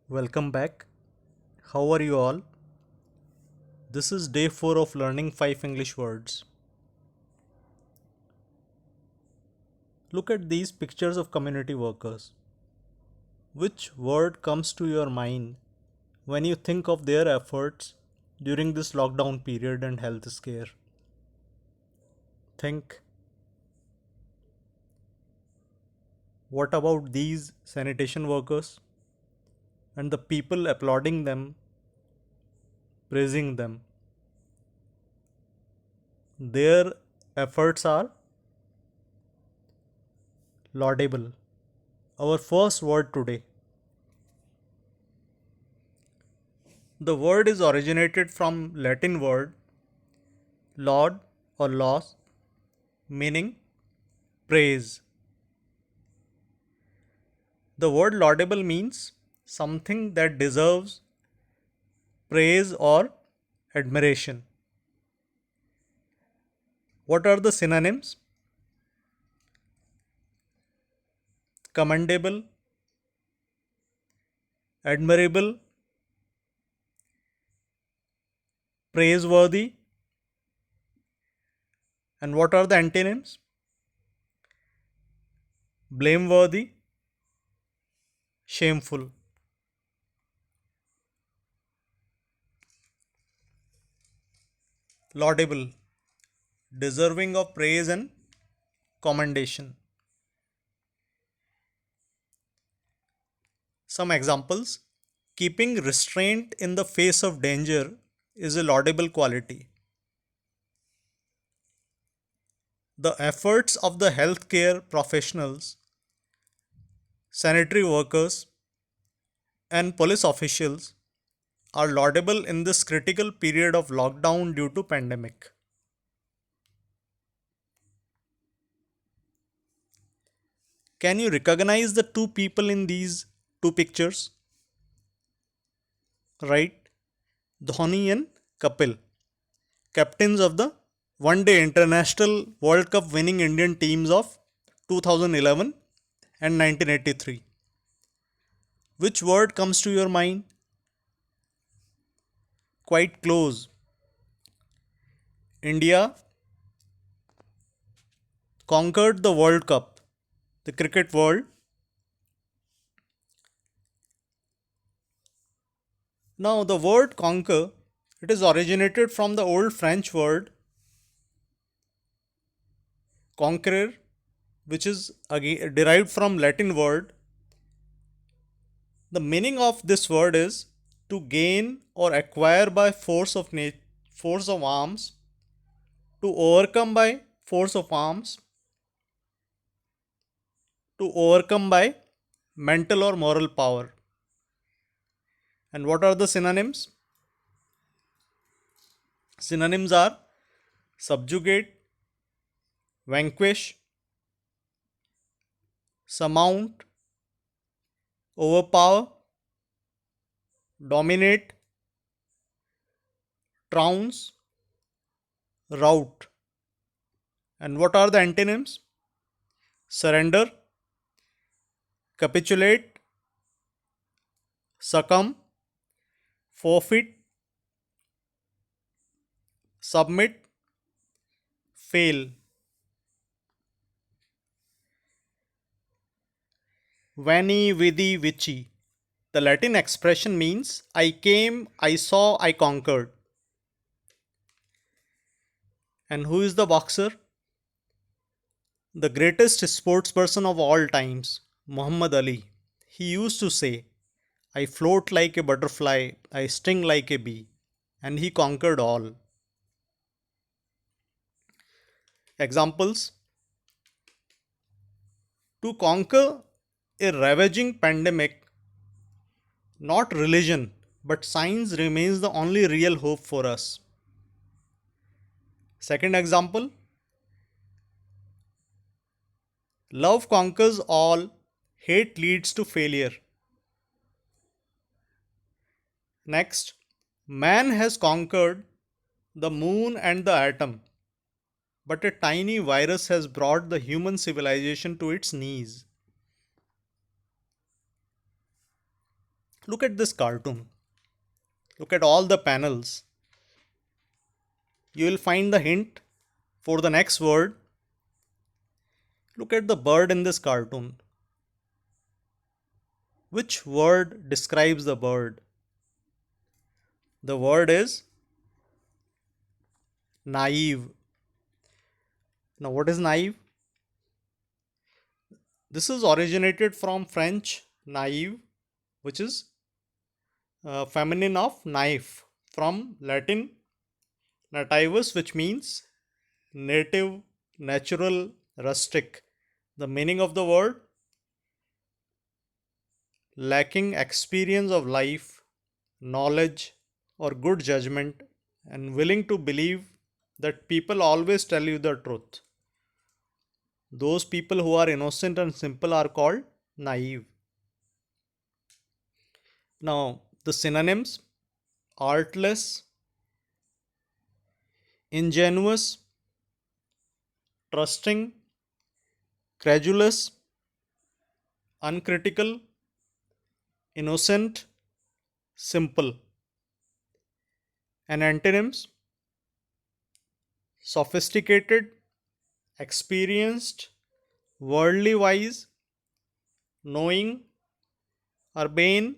Welcome back. How are you all? This is day 4 of learning 5 English words. Look at these pictures of community workers. Which word comes to your mind when you think of their efforts during this lockdown period and health scare? Think, what about these sanitation workers and the people applauding them, praising them? Their efforts are laudable. Our first word today. The word is originated from Latin word laud or laus, meaning praise. The word laudable means something that deserves praise or admiration. What are the synonyms? Commendable, admirable, praiseworthy. And what are the antonyms? Blameworthy, shameful. Laudable, deserving of praise and commendation. Some examples: keeping restraint in the face of danger is a laudable quality. The efforts of the healthcare professionals, sanitary workers, and police officials are laudable in this critical period of lockdown due to pandemic. Can you recognize the two people in these two pictures? Right? Dhoni and Kapil, captains of the one day international World Cup winning Indian teams of 2011 and 1983. Which word comes to your mind? Quite close. India conquered the World Cup, the cricket world. Now, the word conquer, it is originated from the old French word conqueror, which is again derived from Latin word. The meaning of this word is to gain or acquire by force of arms, to overcome by force of arms, to overcome by mental or moral power. And what are the synonyms? Synonyms are subjugate, vanquish, surmount, overpower, dominate, trounce, rout. And what are the antonyms? Surrender, capitulate, succumb, forfeit, submit, fail. Vani, vidi, vici. The Latin expression means I came, I saw, I conquered. And who is the boxer? The greatest sportsperson of all times, Muhammad Ali. He used to say, I float like a butterfly, I sting like a bee. And he conquered all. Examples: to conquer a ravaging pandemic, not religion, but science remains the only real hope for us. Second example: love conquers all, hate leads to failure. Next, man has conquered the moon and the atom, but a tiny virus has brought the human civilization to its knees. Look at this cartoon. Look at all the panels. You will find the hint for the next word. Look at the bird in this cartoon. Which word describes the bird? The word is naive. Now, what is naive? This is originated from French naive, which is feminine of knife, from Latin nativus, which means native, natural, rustic. The meaning of the word: lacking experience of life, knowledge, or good judgment, and willing to believe that people always tell you the truth. Those people who are innocent and simple are called naive. Now, the synonyms: artless, ingenuous, trusting, credulous, uncritical, innocent, simple. And antonyms: sophisticated, experienced, worldly wise, knowing, urbane,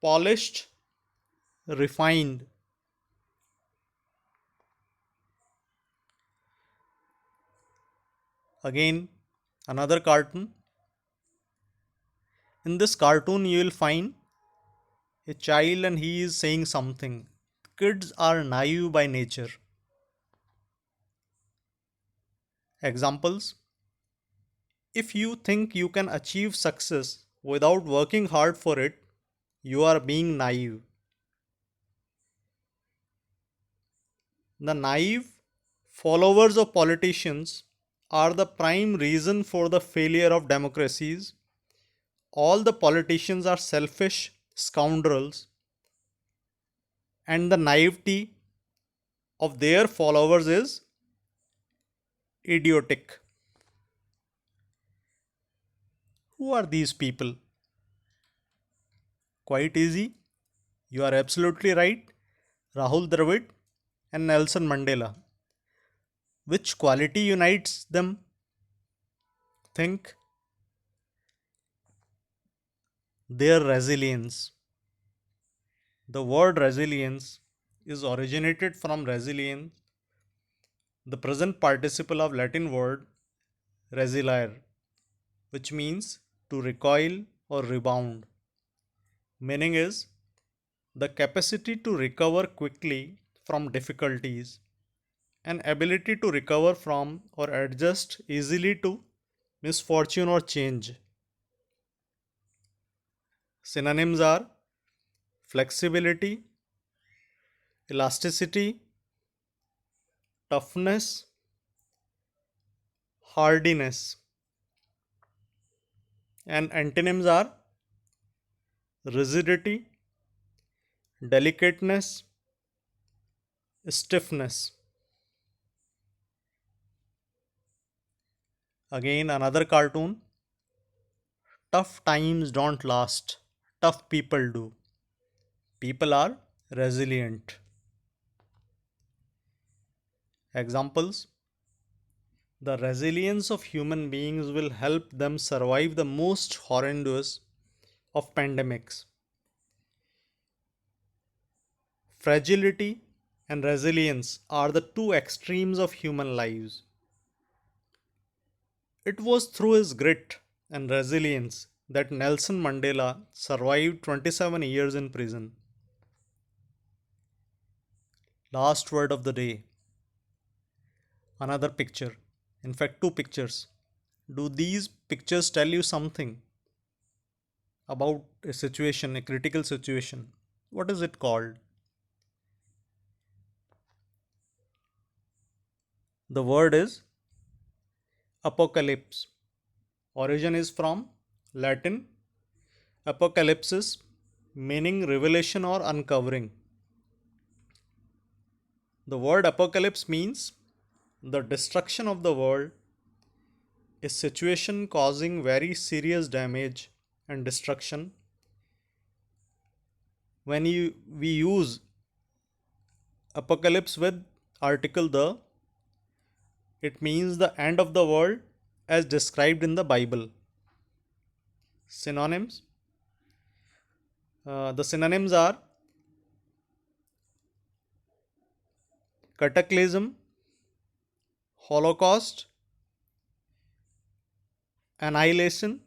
polished, refined. Again, another cartoon. In this cartoon, you will find a child and he is saying something. Kids are naive by nature. Examples: if you think you can achieve success without working hard for it, you are being naive. The naive followers of politicians are the prime reason for the failure of democracies. All the politicians are selfish scoundrels, and the naivety of their followers is idiotic. Who are these people? Quite easy. You are absolutely right. Rahul Dravid and Nelson Mandela. Which quality unites them? Think. Their resilience. The word resilience is originated from resilience, the present participle of Latin word resilire, which means to recoil or rebound. Meaning is the capacity to recover quickly from difficulties, an ability to recover from or adjust easily to misfortune or change. Synonyms are flexibility, elasticity, toughness, hardiness. And antonyms are rigidity, delicateness, stiffness. Again, another cartoon. Tough times don't last, tough people do. People are resilient. Examples: the resilience of human beings will help them survive the most horrendous of pandemics. Fragility and resilience are the two extremes of human lives. It was through his grit and resilience that Nelson Mandela survived 27 years in prison. Last word of the day. Another picture. In fact, two pictures. Do these pictures tell you something about a situation, a critical situation? What is it called? The word is apocalypse. Origin is from Latin apocalypsis, meaning revelation or uncovering. The word apocalypse means the destruction of the world, a situation causing very serious damage and destruction when we use apocalypse with article the, it means the end of the world as described in the Bible. Synonyms. The synonyms are cataclysm, holocaust, annihilation,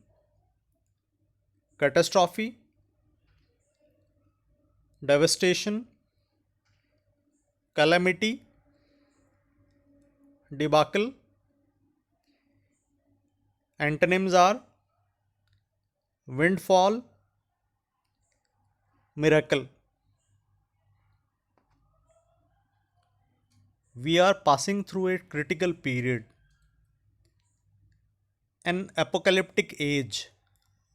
catastrophe, devastation, calamity, debacle. Antonyms are windfall, miracle. We are passing through a critical period, an apocalyptic age.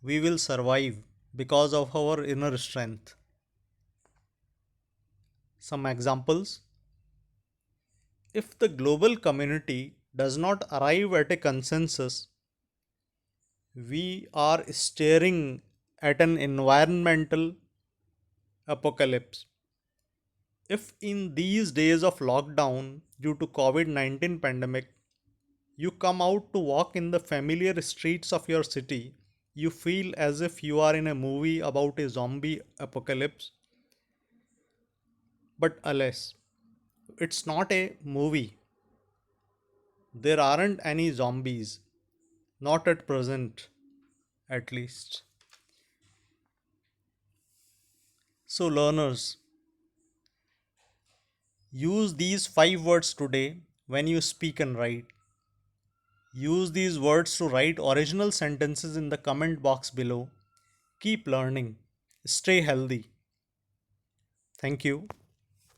We will survive because of our inner strength. Some examples: if the global community does not arrive at a consensus, we are staring at an environmental apocalypse. If in these days of lockdown due to COVID-19 pandemic, you come out to walk in the familiar streets of your city, you feel as if you are in a movie about a zombie apocalypse. But alas, it's not a movie. There aren't any zombies. Not at present, at least. So, learners, use these 5 words today when you speak and write. Use these words to write original sentences in the comment box below. Keep learning. Stay healthy. Thank you.